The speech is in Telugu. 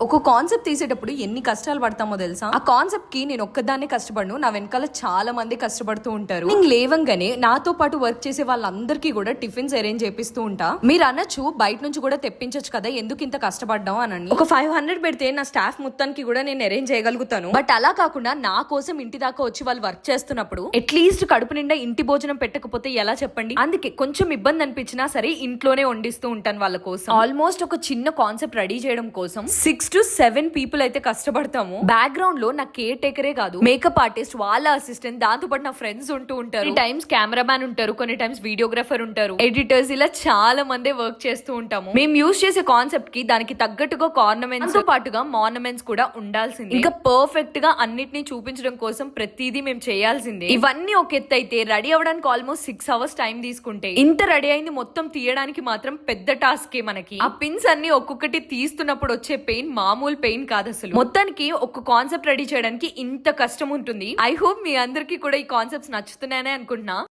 ఒక కాన్సెప్ట్ తీసేటప్పుడు ఎన్ని కష్టాలు పడతామో తెలుసా? ఆ కాన్సెప్ట్ కి నేను ఒక్కదాన్నే కష్టపడను, నా వెనకాల చాలా మంది కష్టపడుతూ ఉంటారు. నేను లేవంగానే నాతో పాటు వర్క్ చేసే వాళ్ళందరికీ కూడా టిఫిన్స్ అరేంజ్ చేపిస్తూ ఉంటా. మీరు అనొచ్చు బయట నుంచి కూడా తెప్పించొచ్చు కదా, ఎందుకు ఇంత కష్టపడ్డాం అని. ఒక 500 పెడితే నా స్టాఫ్ మొత్తానికి కూడా నేను అరేంజ్ చేయగలుగుతాను. బట్ అలా కాకుండా నా కోసం ఇంటి దాకా వచ్చి వాళ్ళు వర్క్ చేస్తున్నప్పుడు అట్లీస్ట్ కడుపు నిండా ఇంటి భోజనం పెట్టకపోతే ఎలా చెప్పండి? అందుకే కొంచెం ఇబ్బంది అనిపించినా సరే ఇంట్లోనే వండిస్తూ ఉంటాను వాళ్ళ కోసం. ఆల్మోస్ట్ ఒక చిన్న కాన్సెప్ట్ రెడీ చేయడం కోసం 6 to 7 పీపుల్ అయితే కష్టపడతాము. బ్యాక్గ్రౌండ్ లో నా కేర్ టేకరే కాదు, మేకప్ ఆర్టిస్ట్, వాళ్ళ అసిస్టెంట్, దాంతో పాటు నా ఫ్రెండ్స్ ఉంటూ ఉంటారు. టైమ్స్ కెమెరామ్యాన్ ఉంటారు, కొన్ని టైమ్స్ వీడియోగ్రాఫర్ ఉంటారు, ఎడిటర్స్, ఇలా చాలా మంది వర్క్ చేస్తూ ఉంటాము. మేము యూజ్ చేసే కాన్సెప్ట్ కి దానికి తగ్గట్టుగా ఆర్నమెంట్స్ తో పాటుగా మార్నమెంట్స్ కూడా ఉండాల్సిందే. ఇంకా పర్ఫెక్ట్ గా అన్నిటిని చూపించడం కోసం ప్రతిదీ మేము చేయాల్సిందే. ఇవన్నీ ఒక ఎత్తు అయితే రెడీ అవ్వడానికి ఆల్మోస్ట్ 6 hours టైం తీసుకుంటే ఇంత రెడీ అయింది మొత్తం తీయడానికి మాత్రం పెద్ద టాస్కే మనకి. ఆ పిన్స్ అన్ని ఒక్కొక్కటి తీస్తున్నప్పుడు వచ్చే పెయిన్ మామూలు పెయిన్ కాదు అసలు. మొత్తానికి ఒక కాన్సెప్ట్ రెడీ చేయడానికి ఇంత కష్టం ఉంటుంది. ఐ హోప్ మీ అందరికీ కూడా ఈ కాన్సెప్ట్స్ నచ్చుతున్నాయని అనుకుంటున్నా.